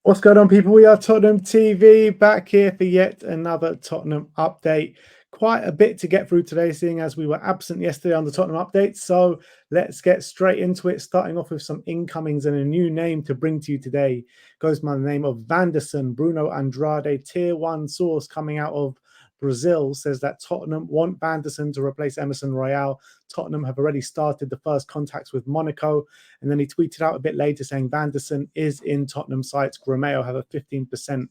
What's going on, people? We are Tottenham TV back here for yet another Tottenham update. Quite a bit to get through today, seeing as we were absent yesterday on the Tottenham update. So let's get straight into it, starting off with some incomings and a new name to bring to you today. Goes by the name of Vanderson. Bruno Andrade, tier 1 source coming out of Brazil, says that Tottenham want Vanderson to replace Emerson Royale. Tottenham have already started the first contacts with Monaco. And then he tweeted out a bit later saying Vanderson is in Tottenham sights. Gromeo have a 15%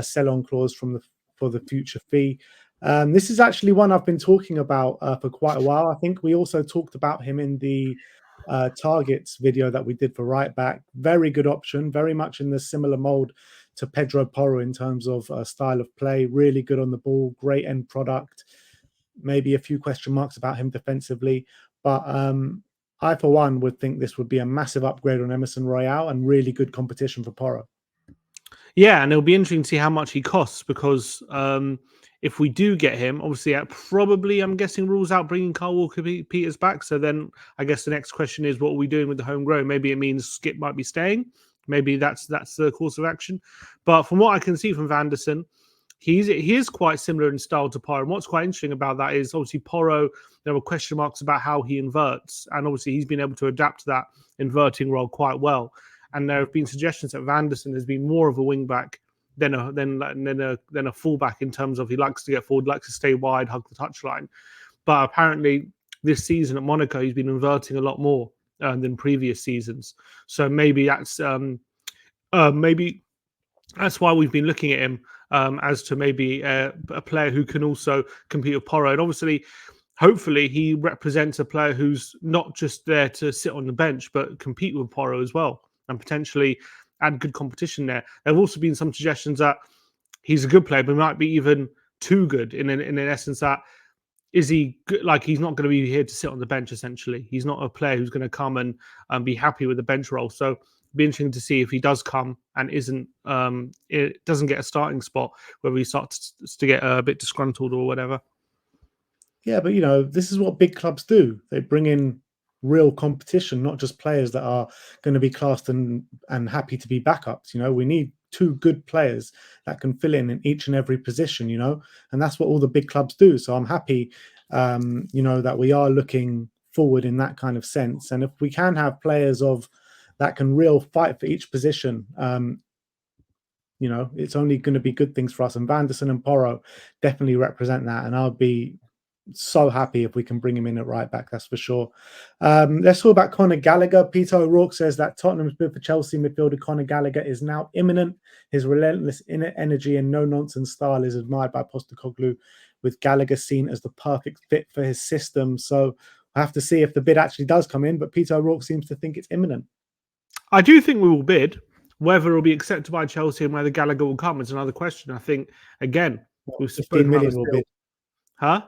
sell-on clause for the future fee. This is actually one I've been talking about for quite a while. I think we also talked about him in the targets video that we did for right back. Very good option, very much in the similar mold to Pedro Porro in terms of style of play. Really good on the ball, great end product. Maybe a few question marks about him defensively, but I, for one, would think this would be a massive upgrade on Emerson Royale and really good competition for Porro. Yeah, and it'll be interesting to see how much he costs because if we do get him, obviously, probably, I'm guessing, rules out bringing Kyle Walker-Peters back. So then I guess the next question is, what are we doing with the homegrown? Maybe it means Skip might be staying. Maybe that's the course of action. But from what I can see from Vanderson, he is quite similar in style to Porro. And what's quite interesting about that is obviously Porro, there were question marks about how he inverts. And obviously he's been able to adapt to that inverting role quite well. And there have been suggestions that Vanderson has been more of a wing back than a fullback in terms of he likes to get forward, likes to stay wide, hug the touchline. But apparently this season at Monaco, he's been inverting a lot more than previous seasons. So maybe that's why we've been looking at him as to maybe a player who can also compete with Porro. And obviously, hopefully, he represents a player who's not just there to sit on the bench, but compete with Porro as well and potentially add good competition there. There have also been some suggestions that he's a good player, but might be even too good in an essence that is he good? Like he's not going to be here to sit on the bench, essentially. He's not a player who's going to come and be happy with the bench role. So it'll be interesting to see if he does come and it doesn't get a starting spot, whether he starts to get a bit disgruntled or whatever. Yeah, but this is what big clubs do. They bring in real competition, not just players that are going to be classed and happy to be backups. We need two good players that can fill in each and every position, and that's what all the big clubs do. So I'm happy, that we are looking forward in that kind of sense. And if we can have players that can real fight for each position, it's only going to be good things for us. And Vanderson and Porro definitely represent that. And I'll be so happy if we can bring him in at right back, that's for sure. Let's talk about Conor Gallagher. Peter O'Rourke says that Tottenham's bid for Chelsea midfielder Conor Gallagher is now imminent. His relentless inner energy and no-nonsense style is admired by Postecoglou, with Gallagher seen as the perfect fit for his system. So I have to see if the bid actually does come in, but Peter O'Rourke seems to think it's imminent. I do think we will bid. Whether it will be accepted by Chelsea and whether Gallagher will come is another question. I think, again, we've 15 million will bid. Huh?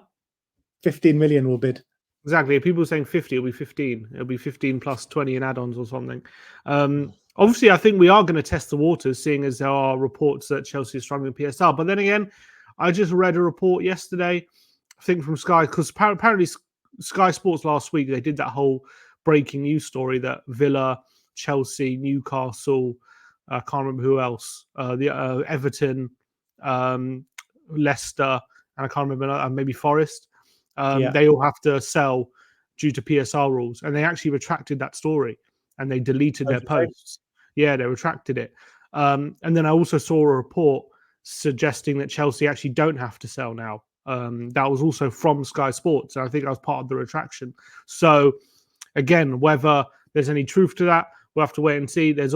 15 million will bid. Exactly. If people are saying 50, it'll be 15. It'll be 15 plus 20 in add-ons or something. Obviously, I think we are going to test the waters, seeing as there are reports that Chelsea is struggling in PSL. But then again, I just read a report yesterday, I think from Sky, because apparently Sky Sports last week, they did that whole breaking news story that Villa, Chelsea, Newcastle, I can't remember who else, Everton, Leicester, and I can't remember, maybe Forest. They all have to sell due to PSR rules, and they actually retracted that story and they deleted their posts. Yeah, they retracted it. And then I also saw a report suggesting that Chelsea actually don't have to sell now. That was also from Sky Sports, and I think that was part of the retraction. So again, whether there's any truth to that, we'll have to wait and see. There's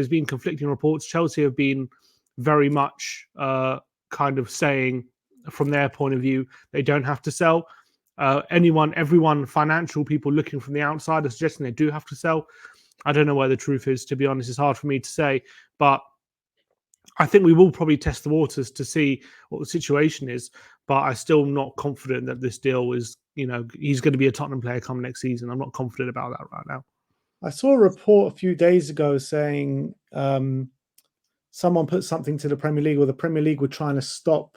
been conflicting reports. Chelsea have been very much kind of saying, from their point of view, they don't have to sell. Everyone, financial people looking from the outside are suggesting they do have to sell. I don't know where the truth is, to be honest. It's hard for me to say, but I think we will probably test the waters to see what the situation is. But I'm still not confident that this deal is, he's going to be a Tottenham player come next season. I'm not confident about that right now. I saw a report a few days ago saying someone put something to the Premier League, or the Premier League were trying to stop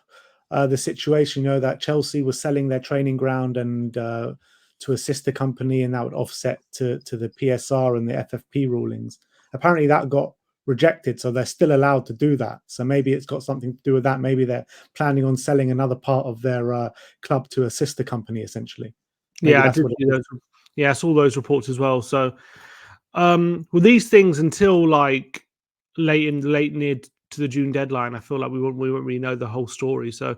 the situation, that Chelsea was selling their training ground and to a sister company, and that would offset to the PSR and the FFP rulings. Apparently that got rejected, so they're still allowed to do that. So maybe it's got something to do with that. Maybe they're planning on selling another part of their club to a sister company, essentially. Maybe Yeah, I that's did what it see is. those. Yeah, I saw those reports as well. So, with these things until like late near to the June deadline, I feel like we won't really know the whole story. So,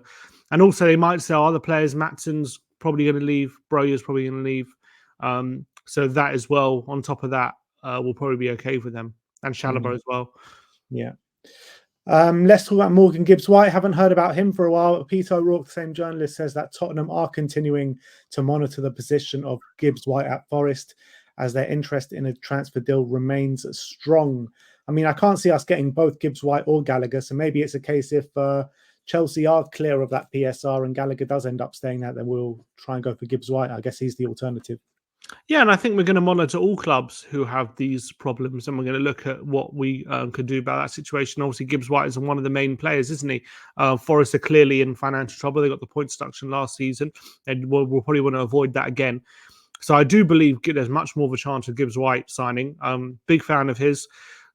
and also they might sell other players. Matson's probably going to leave. Broyer's probably going to leave. So that as well. On top of that, will probably be okay for them, and Chalobah as well. Yeah. Let's talk about Morgan Gibbs-White. Haven't heard about him for a while. Peter O'Rourke, the same journalist, says that Tottenham are continuing to monitor the position of Gibbs-White at Forest as their interest in a transfer deal remains strong. I mean, I can't see us getting both Gibbs-White or Gallagher, so maybe it's a case if Chelsea are clear of that PSR and Gallagher does end up staying there, then we'll try and go for Gibbs-White. I guess he's the alternative. Yeah, and I think we're going to monitor all clubs who have these problems, and we're going to look at what we could do about that situation. Obviously, Gibbs-White is one of the main players, isn't he? Forest are clearly in financial trouble. They got the points deduction last season, and we'll probably want to avoid that again. So I do believe there's much more of a chance of Gibbs-White signing. Big fan of his,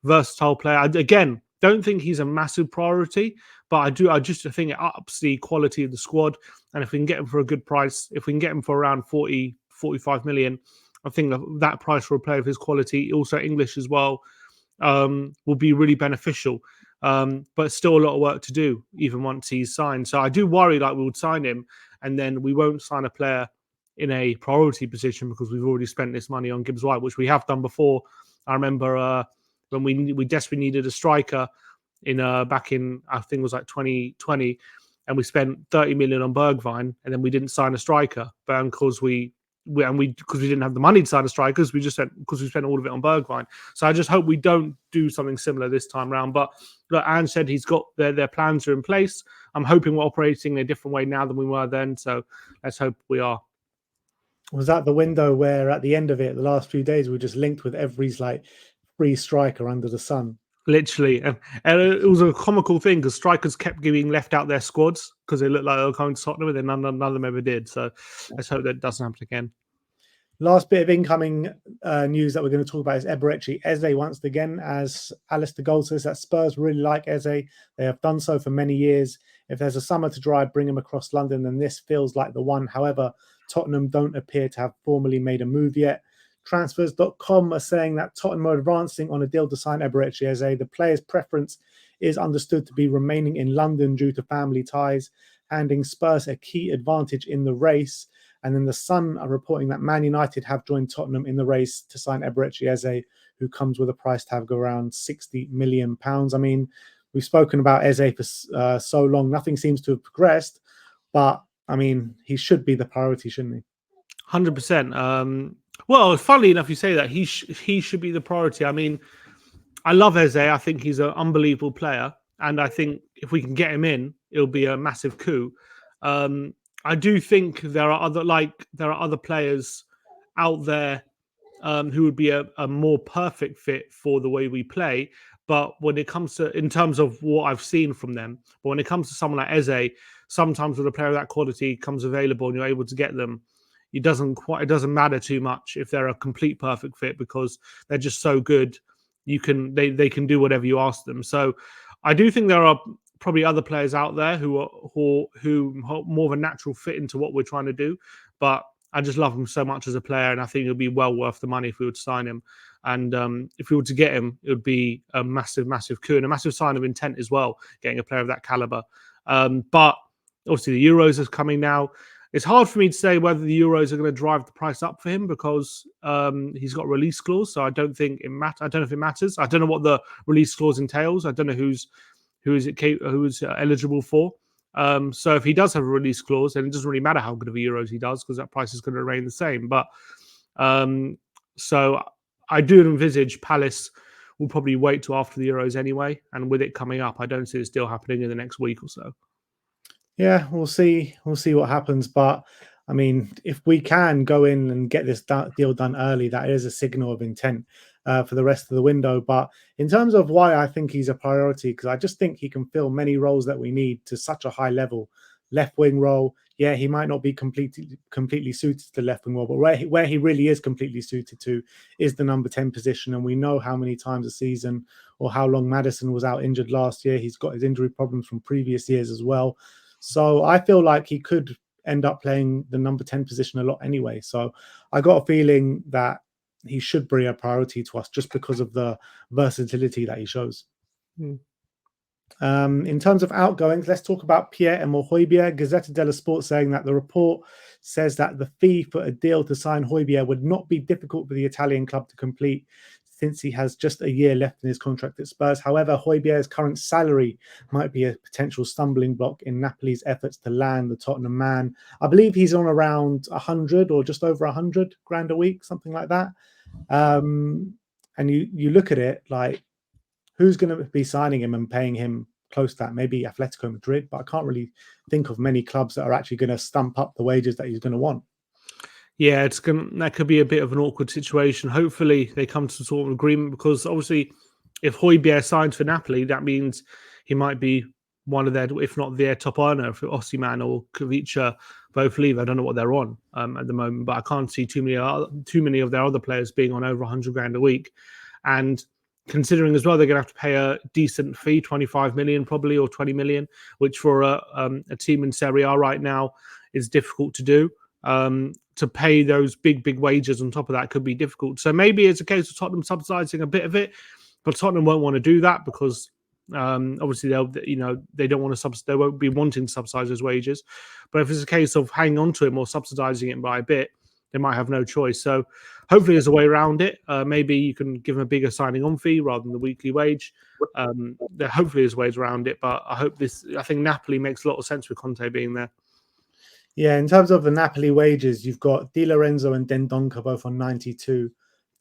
versatile player. Again, don't think he's a massive priority, but I just think it ups the quality of the squad. And if we can get him for a good price, if we can get him for around 45 million, I think that price for a player of his quality, also English as well, will be really beneficial. But still a lot of work to do, even once he's signed. So I do worry like we would sign him and then we won't sign a player in a priority position because we've already spent this money on Gibbs-White, which we have done before. I remember when we desperately needed a striker back in, I think it was like 2020, and we spent 30 million on Bergwijn, and then we didn't sign a striker, but because we didn't have the money to sign a striker, because we spent all of it on Bergwijn. So I just hope we don't do something similar this time round. But like Anne said, he's got their plans are in place. I'm hoping we're operating in a different way now than we were then. So let's hope we are. Was that the window where at the end of it, the last few days, we were just linked with every like free striker under the sun? Literally. And it was a comical thing because strikers kept getting left out their squads because they looked like they were coming to Tottenham, and then none of them ever did. So let's hope that doesn't happen again. Last bit of incoming news that we're going to talk about is Eberechi Eze once again, as Alistair Gold says that Spurs really like Eze. They have done so for many years. If there's a summer to drive, bring him across London, then this feels like the one. However, Tottenham don't appear to have formally made a move yet. Transfers.com are saying that Tottenham are advancing on a deal to sign Eberechi Eze. The player's preference is understood to be remaining in London due to family ties, handing Spurs a key advantage in the race. And then the Sun are reporting that Man United have joined Tottenham in the race to sign Eberechi Eze, who comes with a price tag of around £60 million. I mean, we've spoken about Eze for so long. Nothing seems to have progressed. But, I mean, he should be the priority, shouldn't he? 100%. Well, funnily enough, you say that. He should be the priority. I mean, I love Eze. I think he's an unbelievable player. And I think if we can get him in, it'll be a massive coup. I do think there are other players out there who would be a more perfect fit for the way we play. But when it comes to, in terms of what I've seen from them, but when it comes to someone like Eze, sometimes when a player of that quality comes available and you're able to get them, it doesn't matter too much if they're a complete perfect fit because they're just so good. They can do whatever you ask them. So I do think there are probably other players out there who are more of a natural fit into what we're trying to do. But I just love him so much as a player, and I think it would be well worth the money if we were to sign him. And if we were to get him, it would be a massive, massive coup and a massive sign of intent as well, getting a player of that caliber. But obviously the Euros is coming now. It's hard for me to say whether the Euros are going to drive the price up for him because he's got a release clause. So I don't think it matters. I don't know if it matters. I don't know what the release clause entails. I don't know who is eligible for. So if he does have a release clause, then it doesn't really matter how good of a Euros he does because that price is going to remain the same. But so I do envisage Palace will probably wait till after the Euros anyway. And with it coming up, I don't see this deal happening in the next week or so. Yeah, we'll see. We'll see what happens. But I mean, if we can go in and get this deal done early, that is a signal of intent for the rest of the window. But in terms of why I think he's a priority, because I just think he can fill many roles that we need to such a high level. Left wing role, yeah, he might not be completely suited to the left wing role, but where he really is completely suited to is the number 10 position. And we know how many times a season or how long Maddison was out injured last year. He's got his injury problems from previous years as well. So I feel like he could end up playing the number 10 position a lot anyway. So I got a feeling that he should bring a priority to us just because of the versatility that he shows. In terms of outgoings, let's talk about Pierre-Emile Højbjerg. Gazzetta dello Sport saying that the report says that the fee for a deal to sign Højbjerg would not be difficult for the Italian club to complete since he has just a year left in his contract at Spurs. However, Højbjerg's current salary might be a potential stumbling block in Napoli's efforts to land the Tottenham man. I believe he's on around 100 or just over 100 grand a week, something like that. And you look at it like, who's going to be signing him and paying him close to that? Maybe Atletico Madrid, but I can't really think of many clubs that are actually going to stump up the wages that he's going to want. Yeah, that could be a bit of an awkward situation. Hopefully they come to some sort of agreement, because obviously if Højbjerg signs for Napoli, that means he might be one of their, if not their top earner, if Osimhen or Kavicha both leave. I don't know what they're on at the moment, but I can't see too many of their other players being on over 100 grand a week. And considering as well, they're going to have to pay a decent fee, 25 million probably, or 20 million, which for a team in Serie A right now is difficult to do. To pay those big wages on top of that could be difficult. So maybe it's a case of Tottenham subsidising a bit of it, but Tottenham won't want to do that because obviously they don't want to they won't be wanting to subsidise those wages. But if it's a case of hanging on to him or subsidising it by a bit, they might have no choice. So hopefully there's a way around it. Maybe you can give him a bigger signing on fee rather than the weekly wage. Hopefully there's ways around it, but I think Napoli makes a lot of sense with Conte being there. Yeah, in terms of the Napoli wages, you've got Di Lorenzo and Dendoncker both on 92.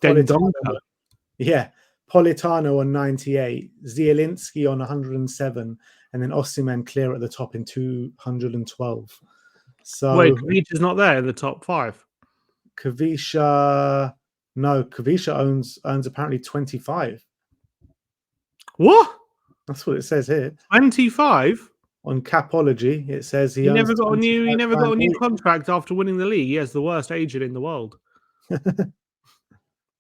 Dendoncker? Yeah. Politano on 98, Zielinski on 107, and then Osimhen clear at the top in 212. So wait, Kavicha's not there in the top 5? Kavicha earns apparently 25. What? That's what it says here. 25? On Capology, it says he never got a new contract after winning the league. He has the worst agent in the world.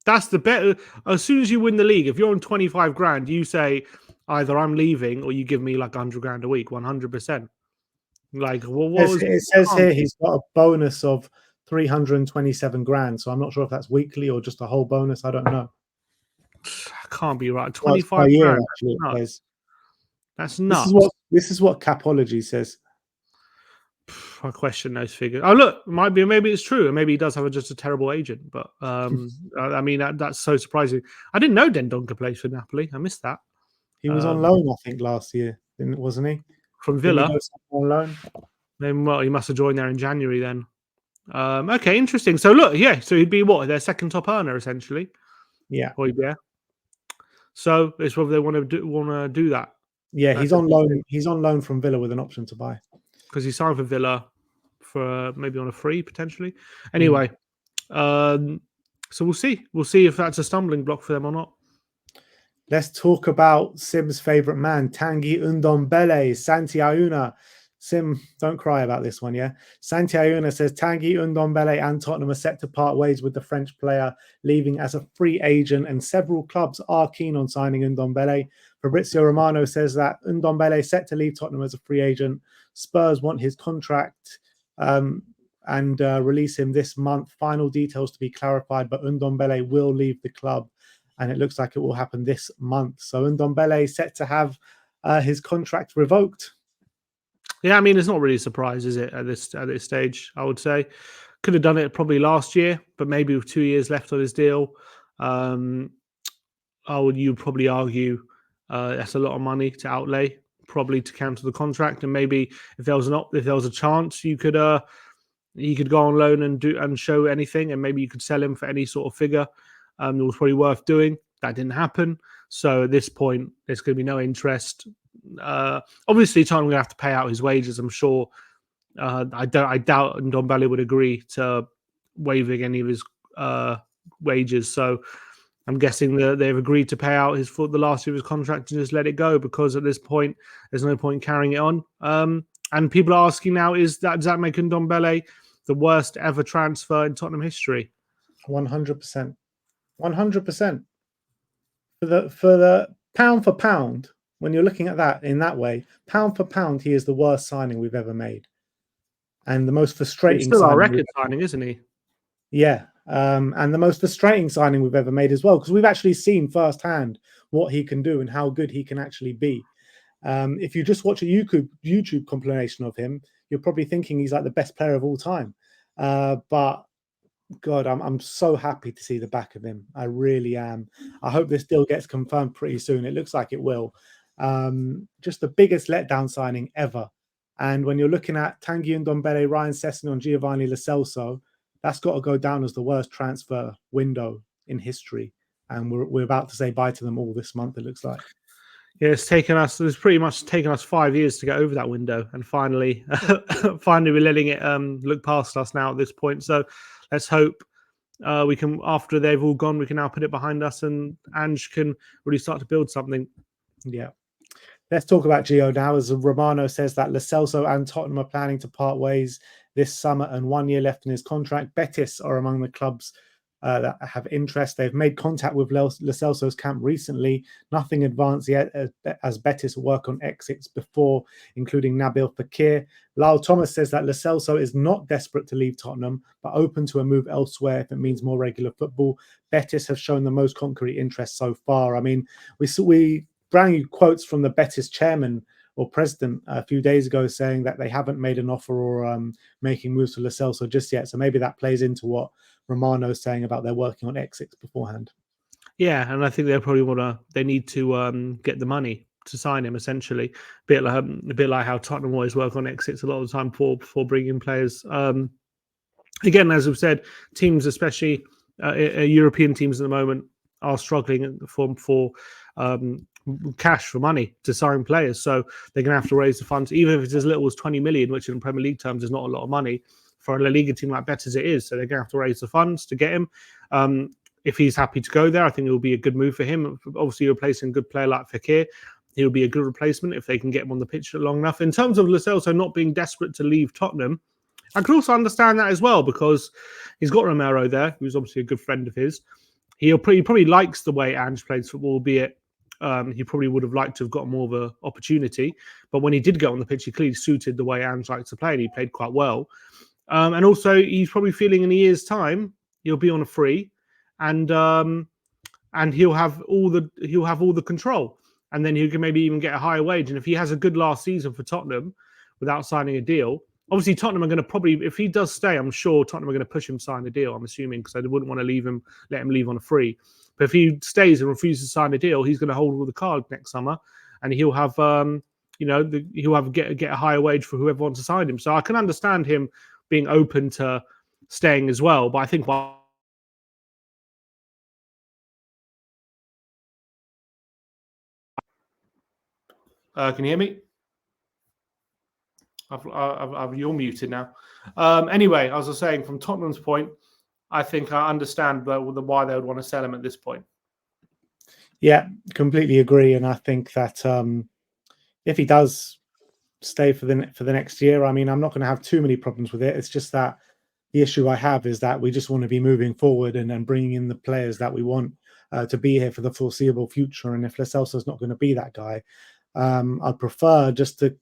That's the better. As soon as you win the league, if you're on 25 grand, you say either I'm leaving or you give me like 100 grand a week, 100%. Like, it says here he's got a bonus of 327 grand. So I'm not sure if that's weekly or just a whole bonus. I don't know. Can't be right. 25 year, grand. actually. That's nuts. This is what Capology says. I question those figures. Oh, look, maybe it's true, and maybe he does have just a terrible agent. But I mean, that's so surprising. I didn't know Dendoncker plays for Napoli. I missed that. He was on loan, I think, last year, wasn't he? From Villa. On loan. Then, well, he must have joined there in January then. Okay, interesting. So look, yeah, so he'd be what, their second top earner essentially. Yeah. Højbjerg. So it's whether they want to do that. Yeah, he's on loan. He's on loan from Villa with an option to buy. Because he signed for Villa for maybe on a free potentially. Anyway, so we'll see. We'll see if that's a stumbling block for them or not. Let's talk about Sim's favourite man, Tanguy Ndombele, Santi Auna. Sim, don't cry about this one, yeah? Santi Auna says Tanguy Ndombele and Tottenham are set to part ways with the French player, leaving as a free agent, and several clubs are keen on signing Ndombele. Fabrizio Romano says that Ndombele is set to leave Tottenham as a free agent. Spurs want his contract and release him this month. Final details to be clarified, but Ndombele will leave the club, and it looks like it will happen this month. So Ndombele is set to have his contract revoked. Yeah, I mean, it's not really a surprise, is it, at this stage, I would say. Could have done it probably last year, but maybe with 2 years left on his deal. You'd probably argue that's a lot of money to outlay, probably to cancel the contract. And maybe if there was a chance, he could go on loan and show anything, and maybe you could sell him for any sort of figure. It was probably worth doing. That didn't happen. So at this point, there's going to be no interest. Obviously, Tottenham are going to have to pay out his wages, I'm sure. I doubt Ndombele would agree to waiving any of his wages. So I'm guessing that they've agreed to pay out the last year of his contract and just let it go, because at this point, there's no point carrying it on. And people are asking now, does that make Ndombele the worst ever transfer in Tottenham history? 100%. 100%. For the pound for pound, when you're looking at that in that way, pound for pound, he is the worst signing we've ever made. And the most frustrating He's still signing. our record signing, isn't he? Yeah. And the most frustrating signing we've ever made as well, because we've actually seen firsthand what he can do and how good he can actually be. If you just watch a YouTube compilation of him, you're probably thinking he's like the best player of all time. But God, I'm so happy to see the back of him. I really am. I hope this deal gets confirmed pretty soon. It looks like it will. Just the biggest letdown signing ever. And when you're looking at Tanguy Ndombele, Ryan Sessegnon, and Giovanni Lo Celso, that's got to go down as the worst transfer window in history. And we're about to say bye to them all this month, it looks like. Yeah, it's pretty much taken us 5 years to get over that window, and finally we're letting it look past us now at this point. So let's hope we can, after they've all gone, we can now put it behind us and Ange can really start to build something. Yeah. Let's talk about Gio now, as Romano says that Lo Celso and Tottenham are planning to part ways this summer and 1 year left in his contract. Betis are among the clubs that have interest. They've made contact with Lo Celso's camp recently. Nothing advanced yet, as Betis work on exits before, including Nabil Fekir. Lyle Thomas says that Lo Celso is not desperate to leave Tottenham, but open to a move elsewhere if it means more regular football. Betis have shown the most concrete interest so far. I mean, we brand new quotes from the Betis chairman or president a few days ago saying that they haven't made an offer or making moves for Lo Celso just yet. So maybe that plays into what Romano's saying about they're working on exits beforehand. Yeah, and I think they need to get the money to sign him, essentially. A bit like how Tottenham always work on exits a lot of the time before bringing players. Again, as we've said, teams, especially European teams at the moment, are struggling for cash, for money to sign players. So they're going to have to raise the funds, even if it's as little as 20 million, which in Premier League terms is not a lot of money. For a La Liga team like Betis, it is. So they're going to have to raise the funds to get him. If he's happy to go there, I think it will be a good move for him. Obviously, replacing a good player like Fekir, he'll be a good replacement if they can get him on the pitch long enough. In terms of Lo Celso not being desperate to leave Tottenham, I could also understand that as well, because he's got Romero there, who's obviously a good friend of his. He probably likes the way Ange plays football, albeit he probably would have liked to have got more of an opportunity. But when he did get on the pitch, he clearly suited the way Ange likes to play, and he played quite well. And also, he's probably feeling in a year's time he'll be on a free, and he'll have all the control, and then he can maybe even get a higher wage. And if he has a good last season for Tottenham without signing a deal, obviously Tottenham are going to probably, if he does stay, I'm sure Tottenham are going to push him to sign a deal. I'm assuming, because they wouldn't want to let him leave on a free. But if he stays and refuses to sign a deal, he's going to hold all the cards next summer, and he'll have he'll have get a higher wage for whoever wants to sign him. So I can understand him being open to staying as well. But I think can you hear me? You're muted now. Anyway, as I was saying, from Tottenham's point, I think I understand why they would want to sell him at this point. Yeah, completely agree. And I think that if he does stay for the next year, I mean, I'm not going to have too many problems with it. It's just that the issue I have is that we just want to be moving forward and bringing in the players that we want to be here for the foreseeable future. And if Lo Celso's not going to be that guy, I'd prefer just to,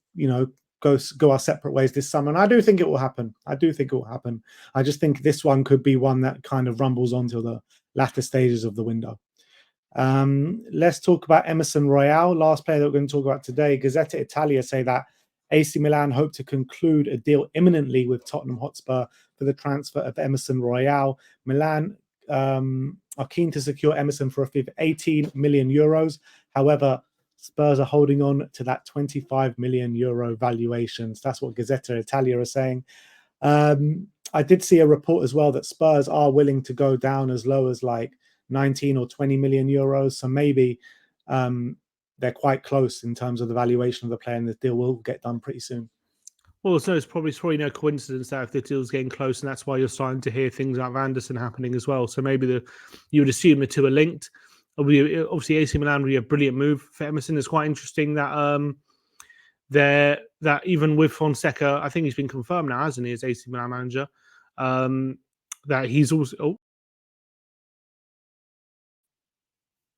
go our separate ways this summer. And I do think it will happen. I just think this one could be one that kind of rumbles on till the latter stages of the window. Let's talk about Emerson Royale, last player that we're going to talk about today. Gazzetta Italia say that AC Milan hope to conclude a deal imminently with Tottenham Hotspur for the transfer of Emerson Royale. Milan are keen to secure Emerson for a fee of 18 million euros. However, Spurs are holding on to that 25 million euro valuations. That's what Gazzetta Italia are saying. I did see a report as well that Spurs are willing to go down as low as like 19 or 20 million euros. So maybe they're quite close in terms of the valuation of the player, and the deal will get done pretty soon. Well, so it's probably no coincidence that if the deal's getting close, and that's why you're starting to hear things like Vanderson happening as well. So maybe you would assume the two are linked. Obviously, AC Milan would be a brilliant move for Emerson. It's quite interesting that that even with Fonseca, I think he's been confirmed now, hasn't he, as AC Milan manager, that he's also.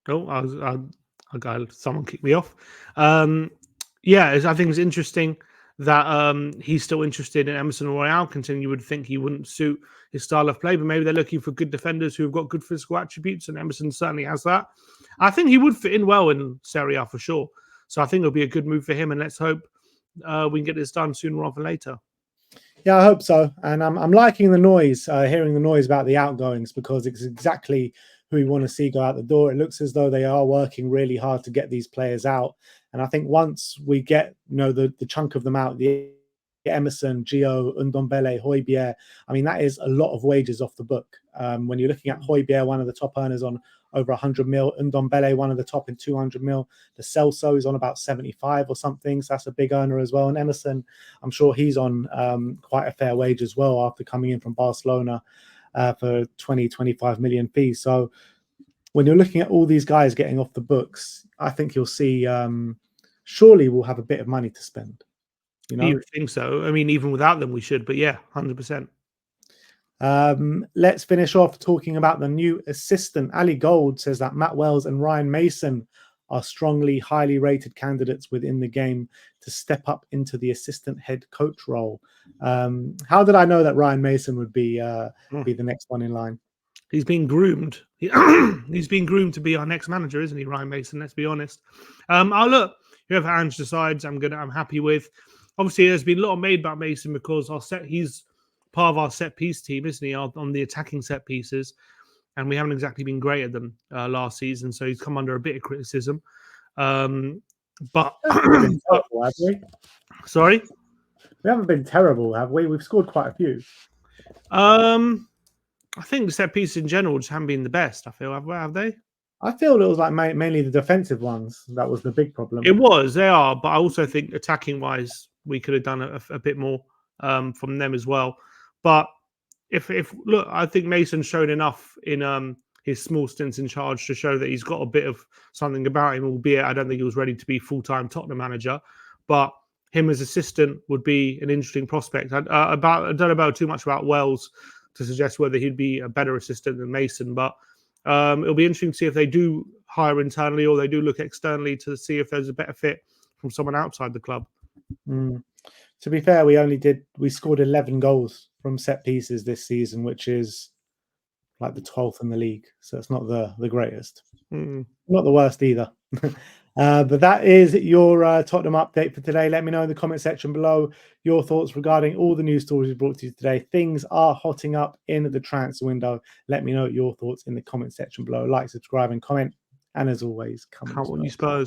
Someone kicked me off. Yeah, I think it's interesting that he's still interested in Emerson and Royale. You would think he wouldn't suit his style of play, but maybe they're looking for good defenders who have got good physical attributes, and Emerson certainly has that. I think he would fit in well in Serie A for sure. So I think it'll be a good move for him, and let's hope we can get this done sooner rather than later. Yeah, I hope so. And I'm liking the noise, hearing the noise about the outgoings, because it's exactly who we want to see go out the door. It looks as though they are working really hard to get these players out. And I think once we get, the chunk of them out, the Emerson, Gio, Ndombele, Højbjerg, I mean, that is a lot of wages off the book. When you're looking at Højbjerg, one of the top earners on over 100 mil, Ndombele, one of the top in 200 mil. The Celso is on about 75 or something, so that's a big earner as well. And Emerson, I'm sure he's on quite a fair wage as well after coming in from Barcelona for 20-25 million fees. So when you're looking at all these guys getting off the books, I think you'll see surely we'll have a bit of money to spend. You think so? I mean, even without them, we should. But yeah, 100%. Let's finish off talking about the new assistant. Ali Gold says that Matt Wells and Ryan Mason are strongly, highly rated candidates within the game to step up into the assistant head coach role. How did I know that Ryan Mason would be the next one in line? He's being groomed. He's being groomed to be our next manager, isn't he, Ryan Mason? Let's be honest. I'll look. Whoever Ange decides, I'm happy with. Obviously, there's been a lot made about Mason because he's part of our set piece team, isn't he? On the attacking set pieces, and we haven't exactly been great at them last season, so he's come under a bit of criticism. But terrible, have we? Sorry, we haven't been terrible, have we? We've scored quite a few. I think set pieces in general just haven't been the best. I feel have they? I feel it was like mainly the defensive ones that was the big problem. They are, but I also think attacking wise, we could have done a bit more from them as well. But if look, I think Mason's shown enough in his small stints in charge to show that he's got a bit of something about him, albeit I don't think he was ready to be full-time Tottenham manager. But him as assistant would be an interesting prospect. I don't know about too much about Wells to suggest whether he'd be a better assistant than Mason, but it'll be interesting to see if they do hire internally or they do look externally to see if there's a better fit from someone outside the club. To be fair, we scored 11 goals from set pieces this season, which is like the 12th in the league. So it's not the greatest. Not the worst either. But that is your Tottenham update for today. Let me know in the comment section below your thoughts regarding all the news stories we brought to you today. Things are hotting up in the transfer window. Let me know your thoughts in the comment section below. Like, subscribe, and comment. And as always, come on, you Spurs.